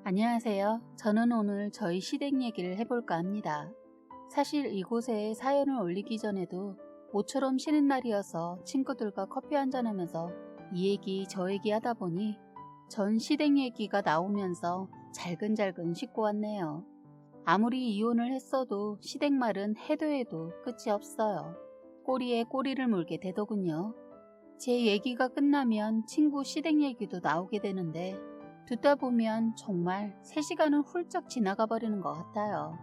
안녕하세요. 저는 오늘 저희 시댁 얘기를 해볼까 합니다. 사실 이곳에 사연을 올리기 전에도 모처럼 쉬는 날이어서 친구들과 커피 한잔하면서 이 얘기 저 얘기 하다 보니 전 시댁 얘기가 나오면서 잘근잘근 씻고 왔네요. 아무리 이혼을 했어도 시댁 말은 해도 해도 끝이 없어요. 꼬리에 꼬리를 물게 되더군요. 제 얘기가 끝나면 친구 시댁 얘기도 나오게 되는데 듣다 보면 정말 3시간은 훌쩍 지나가 버리는 것 같아요.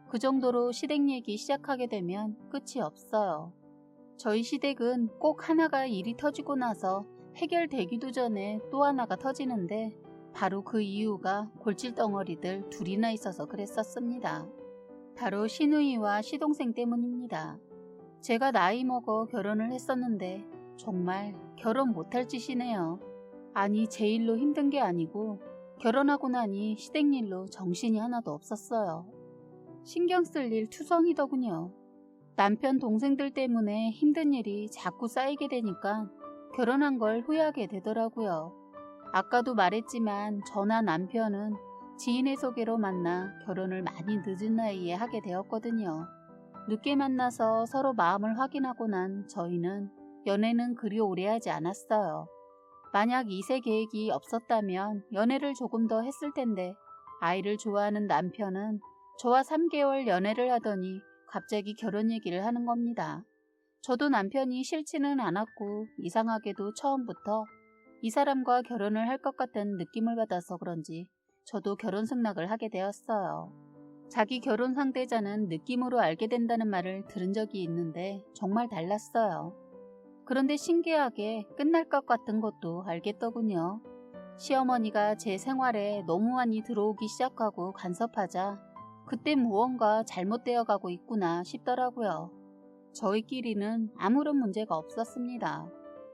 그 정도로 시댁 얘기 시작하게 되면 끝이 없어요. 저희 시댁은 꼭 하나가 일이 터지고 나서 해결되기도 전에 또 하나가 터지는데 바로 그 이유가 골칫덩어리들 둘이나 있어서 그랬었습니다. 바로 시누이와 시동생 때문입니다. 제가 나이 먹어 결혼을 했었는데 정말 결혼 못할 짓이네요. 아니 제 일로 힘든 게 아니고 결혼하고 나니 시댁 일로 정신이 하나도 없었어요. 신경 쓸 일 투성이더군요. 남편 동생들 때문에 힘든 일이 자꾸 쌓이게 되니까 결혼한 걸 후회하게 되더라고요. 아까도 말했지만 저나 남편은 지인의 소개로 만나 결혼을 많이 늦은 나이에 하게 되었거든요. 늦게 만나서 서로 마음을 확인하고 난 저희는 연애는 그리 오래 하지 않았어요. 만약 2세 계획이 없었다면 연애를 조금 더 했을 텐데 아이를 좋아하는 남편은 저와 3개월 연애를 하더니 갑자기 결혼 얘기를 하는 겁니다. 저도 남편이 싫지는 않았고 이상하게도 처음부터 이 사람과 결혼을 할 것 같은 느낌을 받아서 그런지 저도 결혼 승낙을 하게 되었어요. 자기 결혼 상대자는 느낌으로 알게 된다는 말을 들은 적이 있는데 정말 달랐어요. 그런데 신기하게 끝날 것 같은 것도 알겠더군요. 시어머니가 제 생활에 너무 많이 들어오기 시작하고 간섭하자 그때 무언가 잘못되어 가고 있구나 싶더라고요. 저희끼리는 아무런 문제가 없었습니다.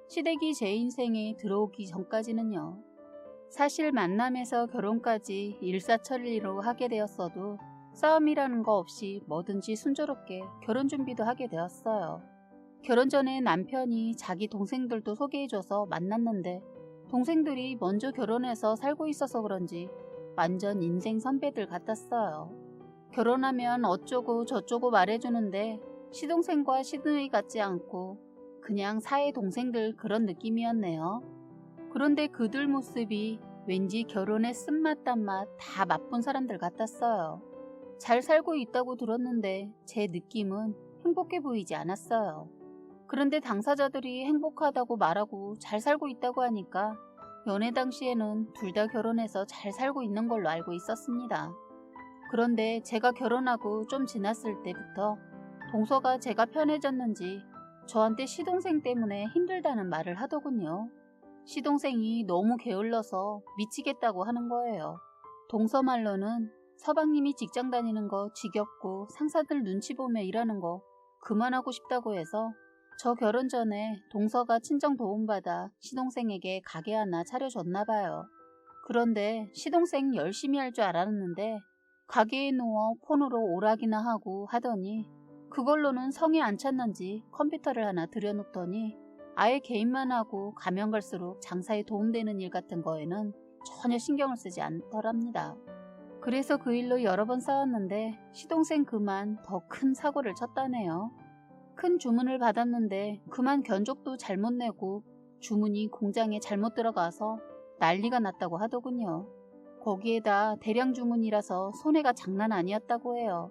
시댁이 제 인생에 들어오기 전까지는요. 사실 만남에서 결혼까지 일사천리로 하게 되었어도 싸움이라는 거 없이 뭐든지 순조롭게 결혼 준비도 하게 되었어요. 결혼 전에 남편이 자기 동생들도 소개해줘서 만났는데 동생들이 먼저 결혼해서 살고 있어서 그런지 완전 인생 선배들 같았어요. 결혼하면 어쩌고 저쩌고 말해주는데 시동생과 시누이 같지 않고 그냥 사회 동생들 그런 느낌이었네요. 그런데 그들 모습이 왠지 결혼의 쓴맛 단맛 다 맛본 사람들 같았어요. 잘 살고 있다고 들었는데 제 느낌은 행복해 보이지 않았어요. 그런데 당사자들이 행복하다고 말하고 잘 살고 있다고 하니까 연애 당시에는 둘 다 결혼해서 잘 살고 있는 걸로 알고 있었습니다. 그런데 제가 결혼하고 좀 지났을 때부터 동서가 제가 편해졌는지 저한테 시동생 때문에 힘들다는 말을 하더군요. 시동생이 너무 게을러서 미치겠다고 하는 거예요. 동서 말로는 서방님이 직장 다니는 거 지겹고 상사들 눈치 보며 일하는 거 그만하고 싶다고 해서 저 결혼 전에 동서가 친정 도움받아 시동생에게 가게 하나 차려줬나 봐요. 그런데 시동생 열심히 할 줄 알았는데 가게에 누워 폰으로 오락이나 하고 하더니 그걸로는 성에 안 찼는지 컴퓨터를 하나 들여놓더니 아예 게임만 하고 가면 갈수록 장사에 도움되는 일 같은 거에는 전혀 신경을 쓰지 않더랍니다. 그래서 그 일로 여러 번 싸웠는데 시동생 그만 더 큰 사고를 쳤다네요. 큰 주문을 받았는데 그만 견적도 잘못 내고 주문이 공장에 잘못 들어가서 난리가 났다고 하더군요. 거기에다 대량 주문이라서 손해가 장난 아니었다고 해요.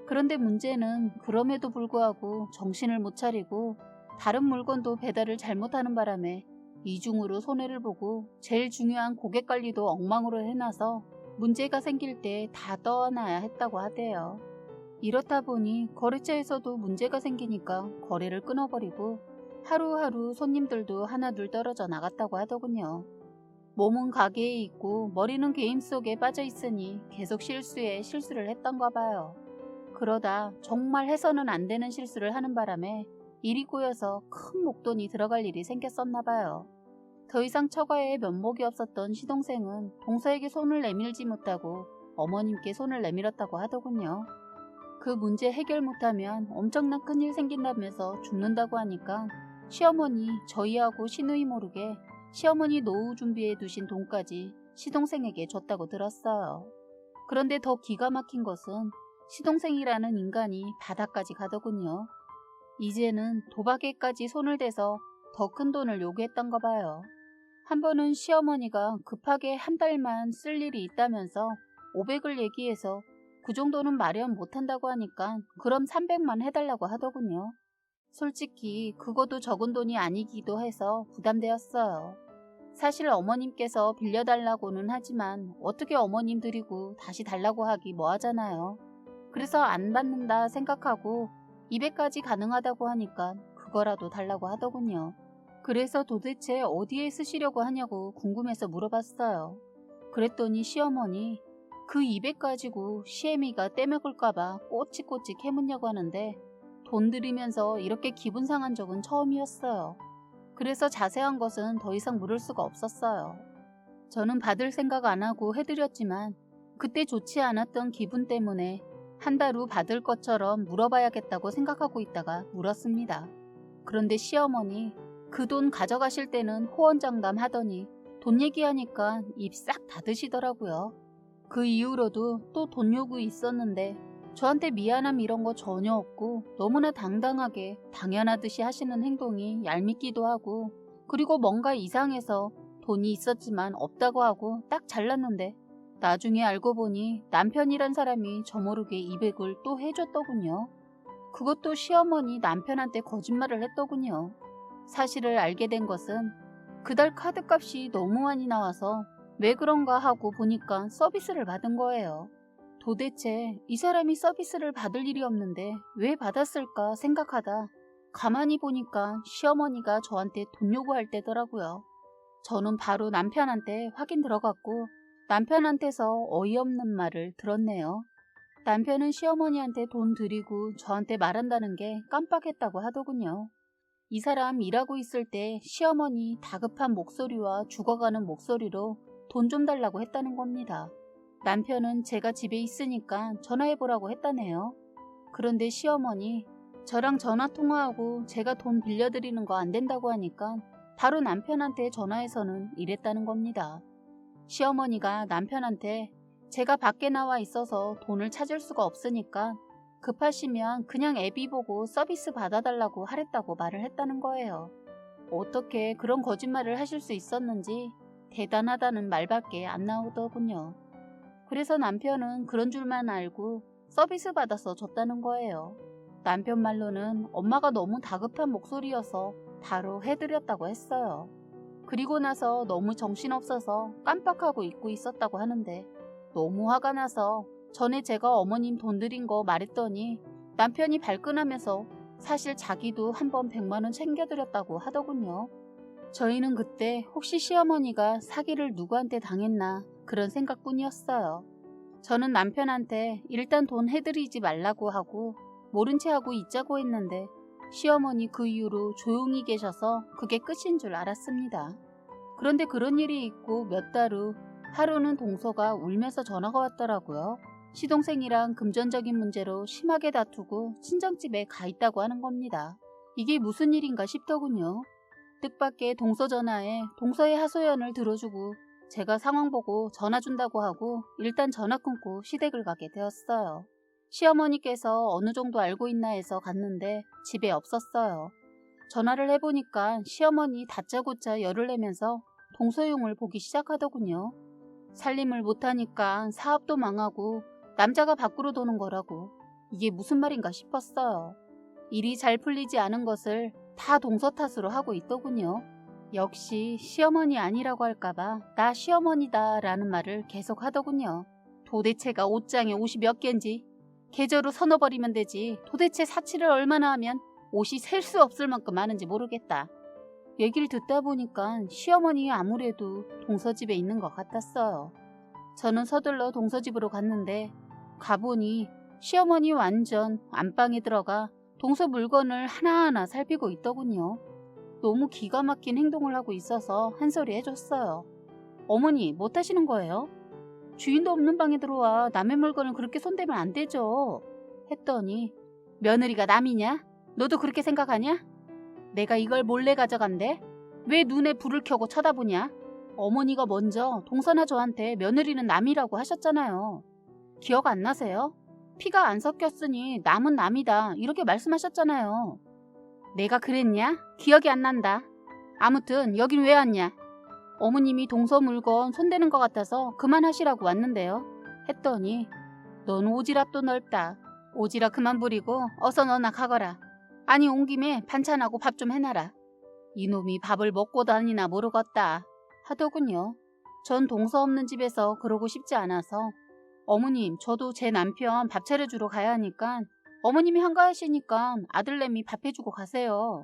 그런데 문제는 그럼에도 불구하고 정신을 못 차리고 다른 물건도 배달을 잘못하는 바람에 이중으로 손해를 보고 제일 중요한 고객 관리도 엉망으로 해놔서 문제가 생길 때 다 떠안아야 했다고 하대요. 이렇다 보니 거래처에서도 문제가 생기니까 거래를 끊어버리고 하루하루 손님들도 하나둘 떨어져 나갔다고 하더군요. 몸은 가게에 있고 머리는 게임 속에 빠져 있으니 계속 실수에 실수를 했던가 봐요. 그러다 정말 해서는 안 되는 실수를 하는 바람에 일이 꼬여서 큰 목돈이 들어갈 일이 생겼었나 봐요. 더 이상 처가에 면목이 없었던 시동생은 동서에게 손을 내밀지 못하고 어머님께 손을 내밀었다고 하더군요. 그 문제 해결 못하면 엄청난 큰일 생긴다면서 죽는다고 하니까 시어머니 저희하고 시누이 모르게 시어머니 노후 준비해 두신 돈까지 시동생에게 줬다고 들었어요. 그런데 더 기가 막힌 것은 시동생이라는 인간이 바다까지 가더군요. 이제는 도박에까지 손을 대서 더 큰 돈을 요구했던가 봐요. 한 번은 시어머니가 급하게 한 달만 쓸 일이 있다면서 500을 얘기해서 그 정도는 마련 못한다고 하니까 그럼 300만 해달라고 하더군요. 솔직히 그것도 적은 돈이 아니기도 해서 부담되었어요. 사실 어머님께서 빌려달라고는 하지만 어떻게 어머님 드리고 다시 달라고 하기 뭐하잖아요. 그래서 안 받는다 생각하고 200까지 가능하다고 하니까 그거라도 달라고 하더군요. 그래서 도대체 어디에 쓰시려고 하냐고 궁금해서 물어봤어요. 그랬더니 시어머니 그 200 가지고 시애미가 떼먹을까봐 꼬치꼬치 캐묻냐고 하는데 돈 들이면서 이렇게 기분 상한 적은 처음이었어요. 그래서 자세한 것은 더 이상 물을 수가 없었어요. 저는 받을 생각 안 하고 해드렸지만 그때 좋지 않았던 기분 때문에 한 달 후 받을 것처럼 물어봐야겠다고 생각하고 있다가 물었습니다. 그런데 시어머니 그 돈 가져가실 때는 호언장담 하더니 돈 얘기하니까 입 싹 닫으시더라고요. 그 이후로도 또 돈 요구 있었는데 저한테 미안함 이런 거 전혀 없고 너무나 당당하게 당연하듯이 하시는 행동이 얄밉기도 하고 그리고 뭔가 이상해서 돈이 있었지만 없다고 하고 딱 잘랐는데 나중에 알고 보니 남편이란 사람이 저 모르게 200을 또 해줬더군요. 그것도 시어머니 남편한테 거짓말을 했더군요. 사실을 알게 된 것은 그달 카드값이 너무 많이 나와서 왜 그런가 하고 보니까 서비스를 받은 거예요. 도대체 이 사람이 서비스를 받을 일이 없는데 왜 받았을까 생각하다 가만히 보니까 시어머니가 저한테 돈 요구할 때더라고요. 저는 바로 남편한테 확인 들어갔고 남편한테서 어이없는 말을 들었네요. 남편은 시어머니한테 돈 드리고 저한테 말한다는 게 깜빡했다고 하더군요. 이 사람 일하고 있을 때 시어머니 다급한 목소리와 죽어가는 목소리로 돈 좀 달라고 했다는 겁니다. 남편은 제가 집에 있으니까 전화해보라고 했다네요. 그런데 시어머니 저랑 전화 통화하고 제가 돈 빌려드리는 거 안 된다고 하니까 바로 남편한테 전화해서는 이랬다는 겁니다. 시어머니가 남편한테 제가 밖에 나와 있어서 돈을 찾을 수가 없으니까 급하시면 그냥 애비 보고 서비스 받아달라고 하랬다고 말을 했다는 거예요. 어떻게 그런 거짓말을 하실 수 있었는지 대단하다는 말밖에 안 나오더군요. 그래서 남편은 그런 줄만 알고 서비스 받아서 줬다는 거예요. 남편 말로는 엄마가 너무 다급한 목소리여서 바로 해드렸다고 했어요. 그리고 나서 너무 정신없어서 깜빡하고 잊고 있었다고 하는데 너무 화가 나서 전에 제가 어머님 돈 드린 거 말했더니 남편이 발끈하면서 사실 자기도 한번 100만 원 챙겨드렸다고 하더군요. 저희는 그때 혹시 시어머니가 사기를 누구한테 당했나 그런 생각뿐이었어요. 저는 남편한테 일단 돈 해드리지 말라고 하고 모른 채 하고 있자고 했는데 시어머니 그 이후로 조용히 계셔서 그게 끝인 줄 알았습니다. 그런데 그런 일이 있고 몇 달 후 하루는 동서가 울면서 전화가 왔더라고요. 시동생이랑 금전적인 문제로 심하게 다투고 친정집에 가 있다고 하는 겁니다. 이게 무슨 일인가 싶더군요. 뜻밖의 동서 전화에 동서의 하소연을 들어주고 제가 상황 보고 전화 준다고 하고 일단 전화 끊고 시댁을 가게 되었어요. 시어머니께서 어느 정도 알고 있나 해서 갔는데 집에 없었어요. 전화를 해보니까 시어머니 다짜고짜 열을 내면서 동서용을 보기 시작하더군요. 살림을 못하니까 사업도 망하고 남자가 밖으로 도는 거라고. 이게 무슨 말인가 싶었어요. 일이 잘 풀리지 않은 것을 다 동서 탓으로 하고 있더군요. 역시 시어머니 아니라고 할까봐 나 시어머니다 라는 말을 계속 하더군요. 도대체가 옷장에 옷이 몇 개인지 계절로 서너버리면 되지 도대체 사치를 얼마나 하면 옷이 셀 수 없을 만큼 많은지 모르겠다. 얘기를 듣다 보니까 시어머니 아무래도 동서집에 있는 것 같았어요. 저는 서둘러 동서집으로 갔는데 가보니 시어머니 완전 안방에 들어가 동서 물건을 하나하나 살피고 있더군요. 너무 기가 막힌 행동을 하고 있어서 한 소리 해줬어요. 어머니 못하시는 거예요? 주인도 없는 방에 들어와 남의 물건을 그렇게 손대면 안 되죠. 했더니 며느리가 남이냐? 너도 그렇게 생각하냐? 내가 이걸 몰래 가져간대? 왜 눈에 불을 켜고 쳐다보냐? 어머니가 먼저 동서나 저한테 며느리는 남이라고 하셨잖아요. 기억 안 나세요? 피가 안 섞였으니 남은 남이다 이렇게 말씀하셨잖아요. 내가 그랬냐? 기억이 안 난다. 아무튼 여긴 왜 왔냐? 어머님이 동서 물건 손대는 것 같아서 그만하시라고 왔는데요. 했더니 넌 오지랖도 넓다. 오지랖 그만 부리고 어서 너나 가거라. 아니 온 김에 반찬하고 밥 좀 해놔라. 이놈이 밥을 먹고 다니나 모르겠다 하더군요. 전 동서 없는 집에서 그러고 싶지 않아서 어머님 저도 제 남편 밥 차려주러 가야 하니까 어머님이 한가하시니까 아들내미 밥 해주고 가세요.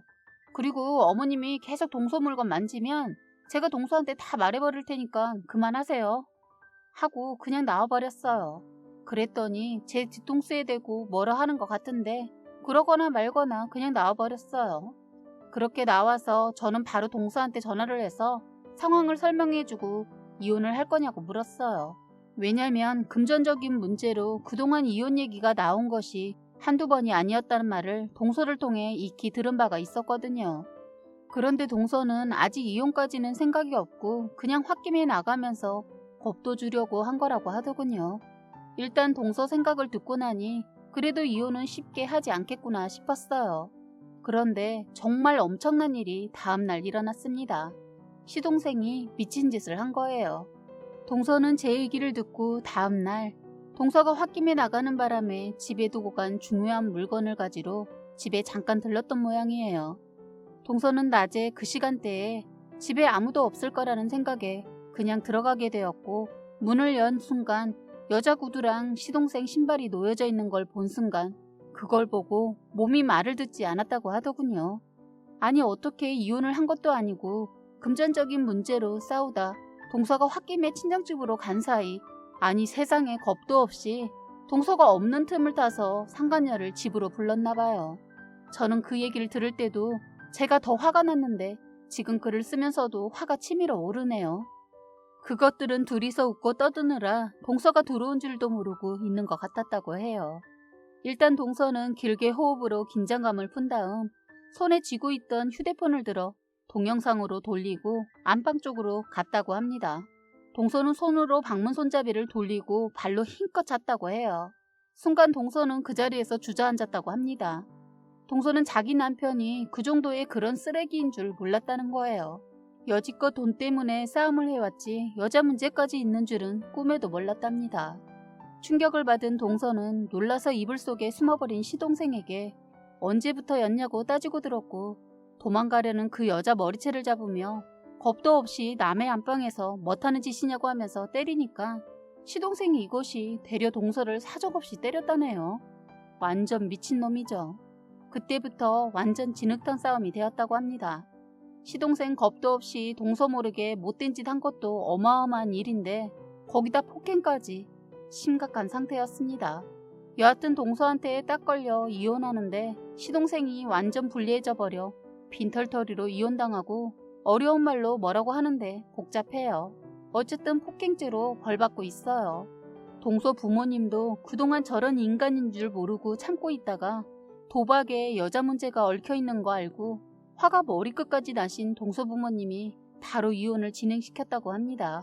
그리고 어머님이 계속 동서 물건 만지면 제가 동서한테 다 말해버릴 테니까 그만하세요. 하고 그냥 나와버렸어요. 그랬더니 제 뒤통수에 대고 뭐라 하는 것 같은데 그러거나 말거나 그냥 나와버렸어요. 그렇게 나와서 저는 바로 동서한테 전화를 해서 상황을 설명해주고 이혼을 할 거냐고 물었어요. 왜냐면 금전적인 문제로 그동안 이혼 얘기가 나온 것이 한두 번이 아니었다는 말을 동서를 통해 익히 들은 바가 있었거든요. 그런데 동서는 아직 이혼까지는 생각이 없고 그냥 홧김에 나가면서 겁도 주려고 한 거라고 하더군요. 일단 동서 생각을 듣고 나니 그래도 이혼은 쉽게 하지 않겠구나 싶었어요. 그런데 정말 엄청난 일이 다음날 일어났습니다. 시동생이 미친 짓을 한 거예요. 동서는 제 얘기를 듣고 다음날 동서가 홧김에 나가는 바람에 집에 두고 간 중요한 물건을 가지러 집에 잠깐 들렀던 모양이에요. 동서는 낮에 그 시간대에 집에 아무도 없을 거라는 생각에 그냥 들어가게 되었고 문을 연 순간 여자 구두랑 시동생 신발이 놓여져 있는 걸 본 순간 그걸 보고 몸이 말을 듣지 않았다고 하더군요. 아니 어떻게 이혼을 한 것도 아니고 금전적인 문제로 싸우다 동서가 홧김에 친정집으로 간 사이 아니 세상에 겁도 없이 동서가 없는 틈을 타서 상간녀를 집으로 불렀나 봐요. 저는 그 얘기를 들을 때도 제가 더 화가 났는데 지금 글을 쓰면서도 화가 치밀어 오르네요. 그것들은 둘이서 웃고 떠드느라 동서가 들어온 줄도 모르고 있는 것 같았다고 해요. 일단 동서는 길게 호흡으로 긴장감을 푼 다음 손에 쥐고 있던 휴대폰을 들어 동영상으로 돌리고 안방 쪽으로 갔다고 합니다. 동서는 손으로 방문 손잡이를 돌리고 발로 힘껏 찼다고 해요. 순간 동서는 그 자리에서 주저앉았다고 합니다. 동서는 자기 남편이 그 정도의 그런 쓰레기인 줄 몰랐다는 거예요. 여지껏 돈 때문에 싸움을 해왔지 여자 문제까지 있는 줄은 꿈에도 몰랐답니다. 충격을 받은 동서는 놀라서 이불 속에 숨어버린 시동생에게 언제부터였냐고 따지고 들었고 도망가려는 그 여자 머리채를 잡으며 겁도 없이 남의 안방에서 뭐하는 짓이냐고 하면서 때리니까 시동생이 이것이 되려 동서를 사정없이 때렸다네요. 완전 미친놈이죠. 그때부터 완전 진흙탕 싸움이 되었다고 합니다. 시동생 겁도 없이 동서 모르게 못된 짓 한 것도 어마어마한 일인데 거기다 폭행까지 심각한 상태였습니다. 여하튼 동서한테 딱 걸려 이혼하는데 시동생이 완전 불리해져 버려 빈털터리로 이혼당하고 어려운 말로 뭐라고 하는데 복잡해요. 어쨌든 폭행죄로 벌받고 있어요. 동서 부모님도 그동안 저런 인간인 줄 모르고 참고 있다가 도박에 여자 문제가 얽혀있는 거 알고 화가 머리끝까지 나신 동서 부모님이 바로 이혼을 진행시켰다고 합니다.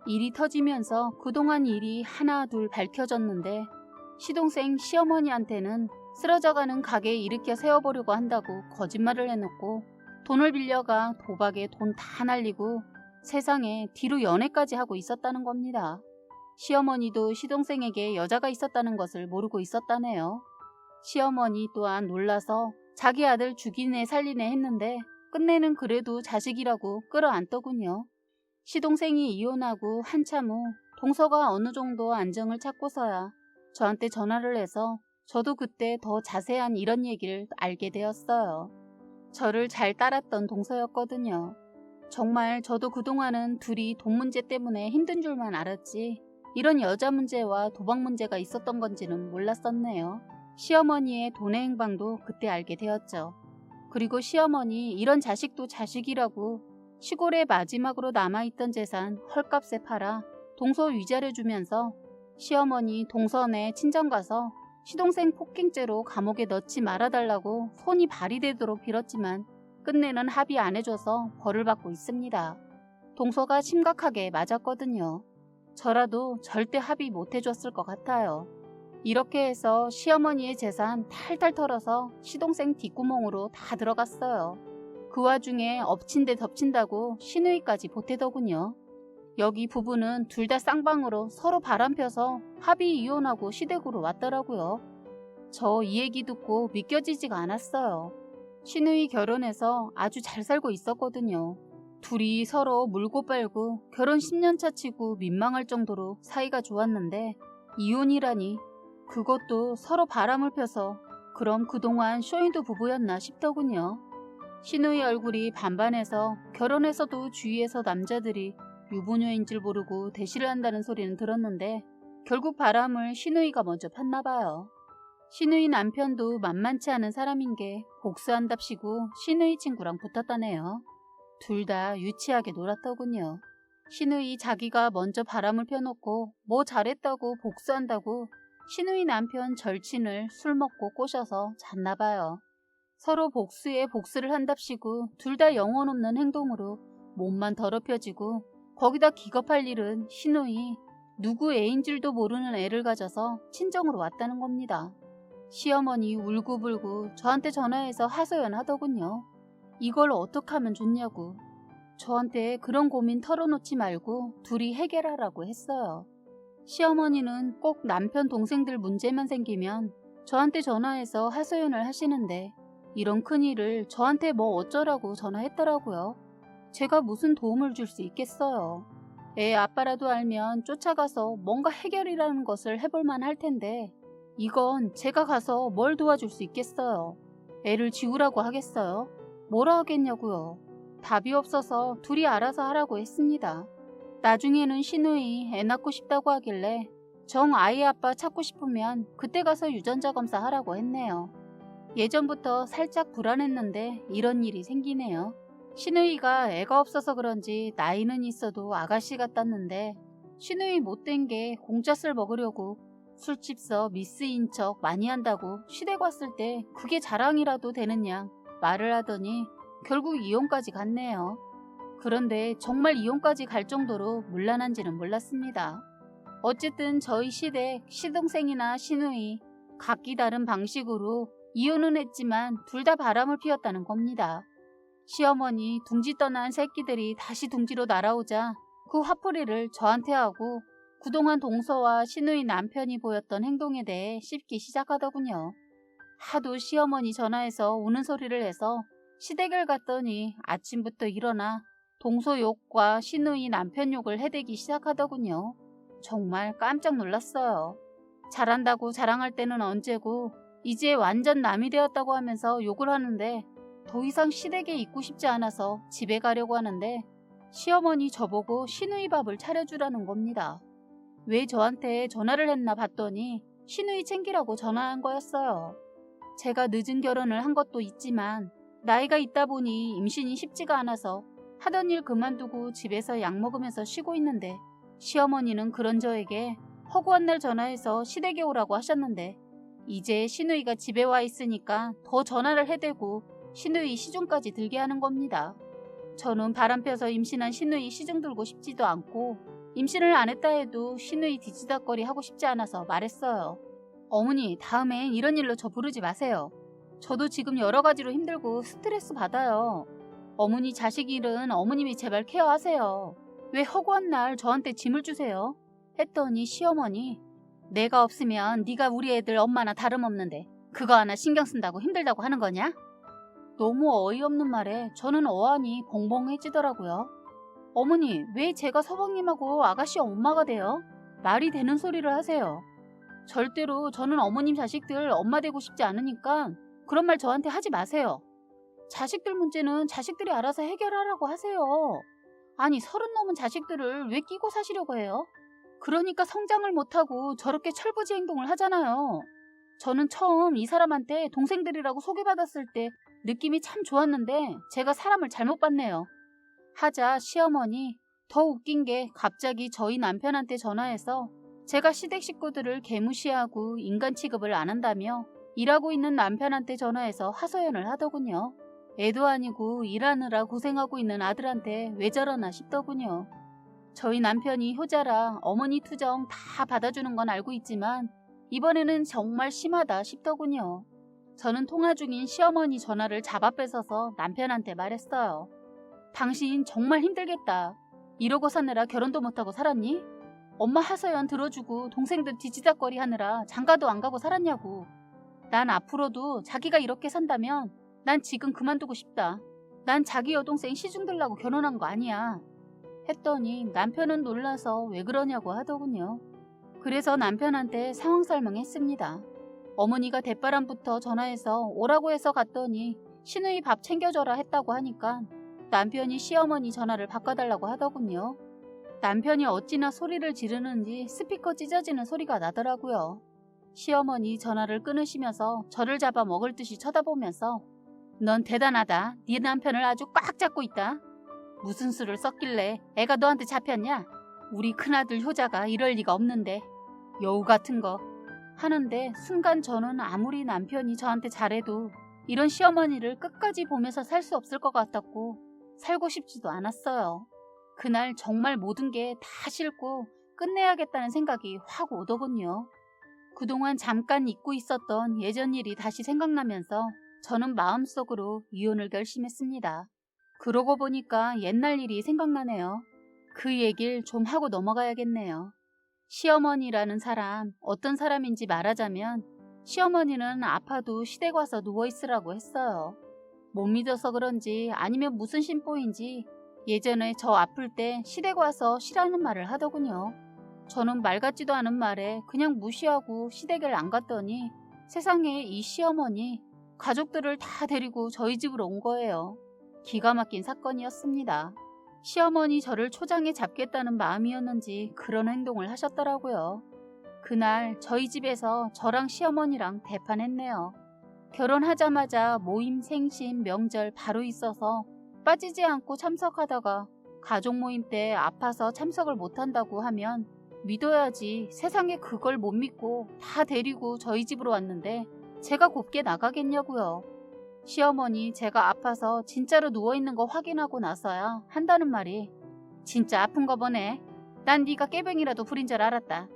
일이 터지면서 그동안 일이 하나 둘 밝혀졌는데 시동생 시어머니한테는 쓰러져가는 가게 일으켜 세워보려고 한다고 거짓말을 해놓고 돈을 빌려가 도박에 돈 다 날리고 세상에 뒤로 연애까지 하고 있었다는 겁니다. 시어머니도 시동생에게 여자가 있었다는 것을 모르고 있었다네요. 시어머니 또한 놀라서 자기 아들 죽이네 살리네 했는데 끝내는 그래도 자식이라고 끌어안더군요. 시동생이 이혼하고 한참 후 동서가 어느 정도 안정을 찾고서야 저한테 전화를 해서 저도 그때 더 자세한 이런 얘기를 알게 되었어요. 저를 잘 따랐던 동서였거든요. 정말 저도 그동안은 둘이 돈 문제 때문에 힘든 줄만 알았지 이런 여자 문제와 도박 문제가 있었던 건지는 몰랐었네요. 시어머니의 돈의 행방도 그때 알게 되었죠. 그리고 시어머니 이런 자식도 자식이라고 시골에 마지막으로 남아있던 재산 헐값에 팔아 동서 위자료주면서 시어머니 동서네 친정 가서 시동생 폭행죄로 감옥에 넣지 말아달라고 손이 발이 되도록 빌었지만 끝내는 합의 안 해줘서 벌을 받고 있습니다. 동서가 심각하게 맞았거든요. 저라도 절대 합의 못 해줬을 것 같아요. 이렇게 해서 시어머니의 재산 탈탈 털어서 시동생 뒷구멍으로 다 들어갔어요. 그 와중에 엎친 데 덮친다고 시누이까지 보태더군요. 여기 부부는 둘 다 쌍방으로 서로 바람펴서 합의 이혼하고 시댁으로 왔더라고요. 저 이 얘기 듣고 믿겨지지가 않았어요. 시누이 결혼해서 아주 잘 살고 있었거든요. 둘이 서로 물고 빨고 결혼 10년차 치고 민망할 정도로 사이가 좋았는데 이혼이라니, 그것도 서로 바람을 펴서. 그럼 그동안 쇼윈도 부부였나 싶더군요. 시누이 얼굴이 반반해서 결혼해서도 주위에서 남자들이 유부녀인 줄 모르고 대시를 한다는 소리는 들었는데 결국 바람을 시누이가 먼저 팠나봐요. 시누이 남편도 만만치 않은 사람인 게 복수한답시고 시누이 친구랑 붙었다네요. 둘 다 유치하게 놀았더군요. 시누이 자기가 먼저 바람을 펴놓고 뭐 잘했다고 복수한다고 시누이 남편 절친을 술 먹고 꼬셔서 잤나봐요. 서로 복수에 복수를 한답시고 둘 다 영혼 없는 행동으로 몸만 더럽혀지고, 거기다 기겁할 일은 시누이 누구 애인 줄도 모르는 애를 가져서 친정으로 왔다는 겁니다. 시어머니 울고불고 저한테 전화해서 하소연하더군요. 이걸 어떻게 하면 좋냐고. 저한테 그런 고민 털어놓지 말고 둘이 해결하라고 했어요. 시어머니는 꼭 남편 동생들 문제만 생기면 저한테 전화해서 하소연을 하시는데 이런 큰일을 저한테 뭐 어쩌라고 전화했더라고요. 제가 무슨 도움을 줄 수 있겠어요. 애 아빠라도 알면 쫓아가서 뭔가 해결이라는 것을 해볼만 할 텐데 이건 제가 가서 뭘 도와줄 수 있겠어요. 애를 지우라고 하겠어요? 뭐라 하겠냐고요. 답이 없어서 둘이 알아서 하라고 했습니다. 나중에는 시누이 애 낳고 싶다고 하길래 정 아이 아빠 찾고 싶으면 그때 가서 유전자 검사하라고 했네요. 예전부터 살짝 불안했는데 이런 일이 생기네요. 시누이가 애가 없어서 그런지 나이는 있어도 아가씨 같았는데 시누이 못된 게 공짜술 먹으려고 술집서 미스인 척 많이 한다고 시댁 왔을 때 그게 자랑이라도 되는 양 말을 하더니 결국 이혼까지 갔네요. 그런데 정말 이혼까지 갈 정도로 문란한지는 몰랐습니다. 어쨌든 저희 시댁 시동생이나 시누이 각기 다른 방식으로 이혼은 했지만 둘 다 바람을 피웠다는 겁니다. 시어머니 둥지 떠난 새끼들이 다시 둥지로 날아오자 그 화풀이를 저한테 하고 그동안 동서와 시누이 남편이 보였던 행동에 대해 씹기 시작하더군요. 하도 시어머니 전화해서 우는 소리를 해서 시댁을 갔더니 아침부터 일어나 동서 욕과 시누이 남편 욕을 해대기 시작하더군요. 정말 깜짝 놀랐어요. 잘한다고 자랑할 때는 언제고 이제 완전 남이 되었다고 하면서 욕을 하는데 더 이상 시댁에 있고 싶지 않아서 집에 가려고 하는데 시어머니 저보고 시누이 밥을 차려주라는 겁니다. 왜 저한테 전화를 했나 봤더니 시누이 챙기라고 전화한 거였어요. 제가 늦은 결혼을 한 것도 있지만 나이가 있다 보니 임신이 쉽지가 않아서 하던 일 그만두고 집에서 약 먹으면서 쉬고 있는데 시어머니는 그런 저에게 허구한 날 전화해서 시댁에 오라고 하셨는데 이제 시누이가 집에 와 있으니까 더 전화를 해대고 시누이 시중까지 들게 하는 겁니다. 저는 바람펴서 임신한 시누이 시중 들고 싶지도 않고 임신을 안 했다 해도 시누이 뒤지다거리 하고 싶지 않아서 말했어요. 어머니, 다음엔 이런 일로 저 부르지 마세요. 저도 지금 여러 가지로 힘들고 스트레스 받아요. 어머니 자식 일은 어머님이 제발 케어하세요. 왜 허구한 날 저한테 짐을 주세요? 했더니 시어머니, 내가 없으면 네가 우리 애들 엄마나 다름없는데 그거 하나 신경 쓴다고 힘들다고 하는 거냐? 너무 어이없는 말에 저는 어안이 벙벙해지더라고요. 어머니, 왜 제가 서방님하고 아가씨 엄마가 돼요? 말이 되는 소리를 하세요. 절대로 저는 어머님 자식들 엄마 되고 싶지 않으니까 그런 말 저한테 하지 마세요. 자식들 문제는 자식들이 알아서 해결하라고 하세요. 아니, 30 넘은 자식들을 왜 끼고 사시려고 해요? 그러니까 성장을 못하고 저렇게 철부지 행동을 하잖아요. 저는 처음 이 사람한테 동생들이라고 소개받았을 때 느낌이 참 좋았는데 제가 사람을 잘못 봤네요. 하자 시어머니 더 웃긴 게 갑자기 저희 남편한테 전화해서 제가 시댁 식구들을 개무시하고 인간 취급을 안 한다며 일하고 있는 남편한테 전화해서 하소연을 하더군요. 애도 아니고 일하느라 고생하고 있는 아들한테 왜 저러나 싶더군요. 저희 남편이 효자라 어머니 투정 다 받아주는 건 알고 있지만 이번에는 정말 심하다 싶더군요. 저는 통화 중인 시어머니 전화를 잡아 뺏어서 남편한테 말했어요. 당신 정말 힘들겠다. 이러고 사느라 결혼도 못하고 살았니? 엄마 하소연 들어주고 동생들 뒤지닥거리 하느라 장가도 안 가고 살았냐고. 난 앞으로도 자기가 이렇게 산다면 난 지금 그만두고 싶다. 난 자기 여동생 시중 들라고 결혼한 거 아니야. 했더니 남편은 놀라서 왜 그러냐고 하더군요. 그래서 남편한테 상황 설명했습니다. 어머니가 대바람부터 전화해서 오라고 해서 갔더니 시누이 밥 챙겨줘라 했다고 하니까 남편이 시어머니 전화를 바꿔달라고 하더군요. 남편이 어찌나 소리를 지르는지 스피커 찢어지는 소리가 나더라고요. 시어머니 전화를 끊으시면서 저를 잡아 먹을 듯이 쳐다보면서 넌 대단하다. 네 남편을 아주 꽉 잡고 있다. 무슨 수를 썼길래 애가 너한테 잡혔냐? 우리 큰아들 효자가 이럴 리가 없는데. 여우 같은 거. 하는데 순간 저는 아무리 남편이 저한테 잘해도 이런 시어머니를 끝까지 보면서 살 수 없을 것 같았고 살고 싶지도 않았어요. 그날 정말 모든 게 다 싫고 끝내야겠다는 생각이 확 오더군요. 그동안 잠깐 잊고 있었던 예전 일이 다시 생각나면서 저는 마음속으로 이혼을 결심했습니다. 그러고 보니까 옛날 일이 생각나네요. 그 얘기를 좀 하고 넘어가야겠네요. 시어머니라는 사람, 어떤 사람인지 말하자면 시어머니는 아파도 시댁 와서 누워있으라고 했어요. 못 믿어서 그런지 아니면 무슨 심보인지 예전에 저 아플 때 시댁 와서 쉬라는 말을 하더군요. 저는 말 같지도 않은 말에 그냥 무시하고 시댁을 안 갔더니 세상에 이 시어머니 가족들을 다 데리고 저희 집으로 온 거예요. 기가 막힌 사건이었습니다. 시어머니 저를 초장에 잡겠다는 마음이었는지 그런 행동을 하셨더라고요. 그날 저희 집에서 저랑 시어머니랑 대판했네요. 결혼하자마자 모임, 생신, 명절 바로 있어서 빠지지 않고 참석하다가 가족 모임 때 아파서 참석을 못한다고 하면 믿어야지 세상에 그걸 못 믿고 다 데리고 저희 집으로 왔는데 제가 곱게 나가겠냐고요. 시어머니 제가 아파서 진짜로 누워있는 거 확인하고 나서야 한다는 말이 진짜 아픈 거 보네. 난 네가 깨병이라도 부린 줄 알았다.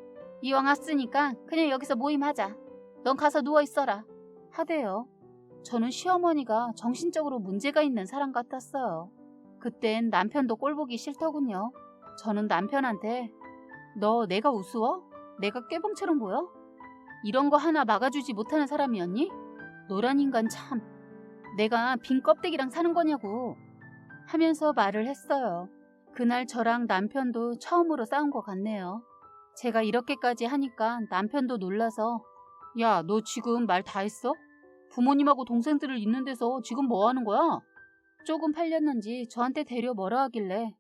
이왕 왔으니까 그냥 여기서 모임하자. 넌 가서 누워있어라. 하대요. 저는 시어머니가 정신적으로 문제가 있는 사람 같았어요. 그땐 남편도 꼴보기 싫더군요. 저는 남편한테 너 내가 우스워? 내가 꾀봉처럼 보여? 이런 거 하나 막아주지 못하는 사람이었니? 노란 인간 참. 내가 빈 껍데기랑 사는 거냐고 하면서 말을 했어요. 그날 저랑 남편도 처음으로 싸운 것 같네요. 제가 이렇게까지 하니까 남편도 놀라서 야, 너 지금 말 다 했어? 부모님하고 동생들을 있는 데서 지금 뭐 하는 거야? 조금 팔렸는지 저한테 데려 뭐라 하길래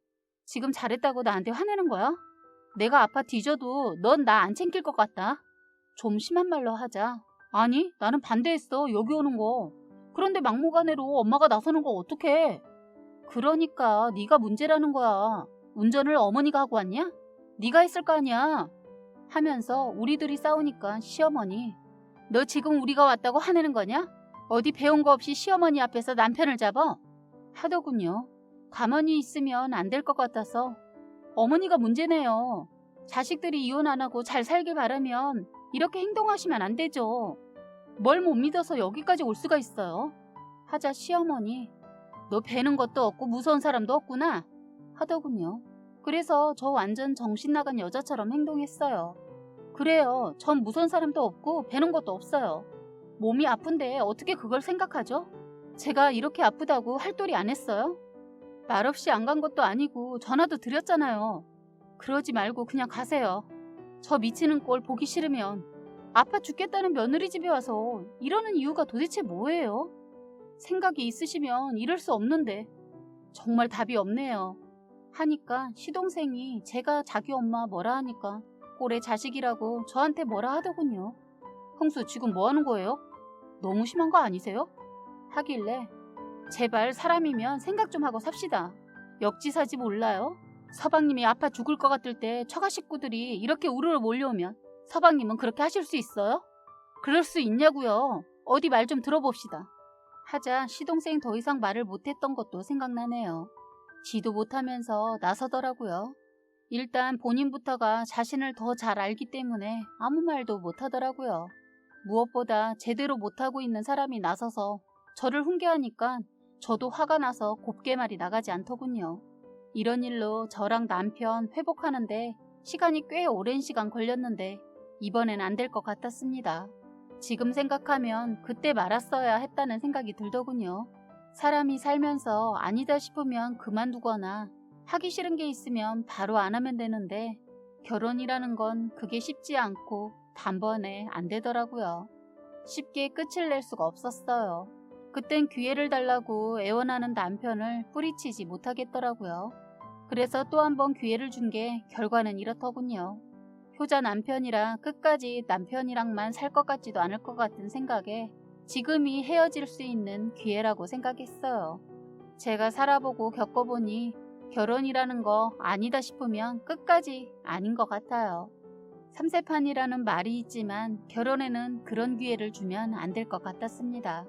지금 잘했다고 나한테 화내는 거야? 내가 아파 뒤져도 넌 나 안 챙길 것 같다. 좀 심한 말로 하자. 아니, 나는 반대했어. 여기 오는 거. 그런데 막무가내로 엄마가 나서는 거 어떡해? 그러니까 네가 문제라는 거야. 운전을 어머니가 하고 왔냐? 네가 했을 거 아니야. 하면서 우리들이 싸우니까 시어머니 너 지금 우리가 왔다고 화내는 거냐? 어디 배운 거 없이 시어머니 앞에서 남편을 잡아? 하더군요. 가만히 있으면 안 될 것 같아서 어머니가 문제네요. 자식들이 이혼 안 하고 잘 살길 바라면 이렇게 행동하시면 안 되죠. 뭘 못 믿어서 여기까지 올 수가 있어요. 하자 시어머니 너 배는 것도 없고 무서운 사람도 없구나 하더군요. 그래서 저 완전 정신 나간 여자처럼 행동했어요. 그래요. 전 무서운 사람도 없고 배는 것도 없어요. 몸이 아픈데 어떻게 그걸 생각하죠? 제가 이렇게 아프다고 할 도리 안 했어요? 말없이 안 간 것도 아니고 전화도 드렸잖아요. 그러지 말고 그냥 가세요. 저 미치는 꼴 보기 싫으면 아파 죽겠다는 며느리 집에 와서 이러는 이유가 도대체 뭐예요? 생각이 있으시면 이럴 수 없는데 정말 답이 없네요. 하니까 시동생이 제가 자기 엄마 뭐라 하니까 꼴의 자식이라고 저한테 뭐라 하더군요. 형수 지금 뭐 하는 거예요? 너무 심한 거 아니세요? 하길래 제발 사람이면 생각 좀 하고 삽시다. 역지사지 몰라요? 서방님이 아파 죽을 것 같을 때 처가 식구들이 이렇게 우르르 몰려오면 서방님은 그렇게 하실 수 있어요? 그럴 수 있냐고요. 어디 말 좀 들어봅시다. 하자 시동생 더 이상 말을 못했던 것도 생각나네요. 지도 못하면서 나서더라고요. 일단 본인부터가 자신을 더 잘 알기 때문에 아무 말도 못하더라고요. 무엇보다 제대로 못하고 있는 사람이 나서서 저를 훈계하니까 저도 화가 나서 곱게 말이 나가지 않더군요. 이런 일로 저랑 남편 회복하는데 시간이 꽤 오랜 시간 걸렸는데 이번엔 안 될 것 같았습니다. 지금 생각하면 그때 말았어야 했다는 생각이 들더군요. 사람이 살면서 아니다 싶으면 그만두거나 하기 싫은 게 있으면 바로 안 하면 되는데 결혼이라는 건 그게 쉽지 않고 단번에 안 되더라고요. 쉽게 끝을 낼 수가 없었어요. 그땐 기회를 달라고 애원하는 남편을 뿌리치지 못하겠더라고요. 그래서 또 한 번 기회를 준 게 결과는 이렇더군요. 효자 남편이라 끝까지 남편이랑만 살 것 같지도 않을 것 같은 생각에 지금이 헤어질 수 있는 기회라고 생각했어요. 제가 살아보고 겪어보니 결혼이라는 거 아니다 싶으면 끝까지 아닌 것 같아요. 삼세판이라는 말이 있지만 결혼에는 그런 기회를 주면 안 될 것 같았습니다.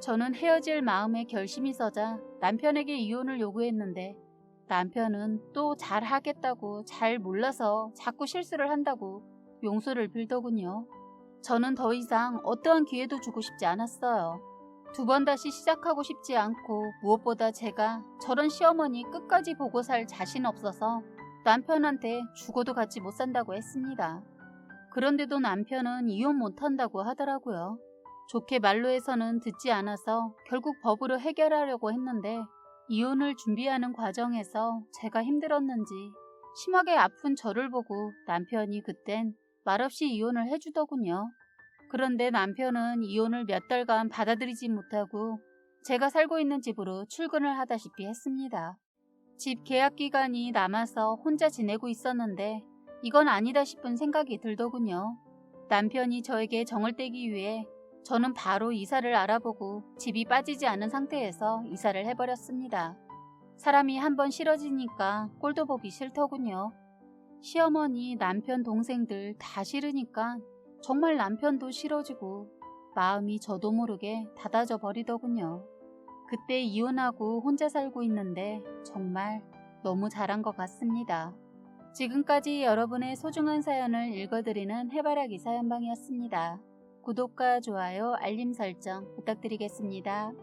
저는 헤어질 마음에 결심이 서자 남편에게 이혼을 요구했는데 남편은 또 잘하겠다고 잘 몰라서 자꾸 실수를 한다고 용서를 빌더군요. 저는 더 이상 어떠한 기회도 주고 싶지 않았어요. 두 번 다시 시작하고 싶지 않고 무엇보다 제가 저런 시어머니 끝까지 보고 살 자신 없어서 남편한테 죽어도 같이 못 산다고 했습니다. 그런데도 남편은 이혼 못한다고 하더라고요. 좋게 말로 해서는 듣지 않아서 결국 법으로 해결하려고 했는데 이혼을 준비하는 과정에서 제가 힘들었는지 심하게 아픈 저를 보고 남편이 그땐 말없이 이혼을 해주더군요. 그런데 남편은 이혼을 몇 달간 받아들이지 못하고 제가 살고 있는 집으로 출근을 하다시피 했습니다. 집 계약 기간이 남아서 혼자 지내고 있었는데 이건 아니다 싶은 생각이 들더군요. 남편이 저에게 정을 떼기 위해 저는 바로 이사를 알아보고 집이 빠지지 않은 상태에서 이사를 해버렸습니다. 사람이 한번 싫어지니까 꼴도 보기 싫더군요. 시어머니, 남편, 동생들 다 싫으니까 정말 남편도 싫어지고 마음이 저도 모르게 닫아져 버리더군요. 그때 이혼하고 혼자 살고 있는데 정말 너무 잘한 것 같습니다. 지금까지 여러분의 소중한 사연을 읽어드리는 해바라기 사연방이었습니다. 구독과 좋아요, 알림 설정 부탁드리겠습니다.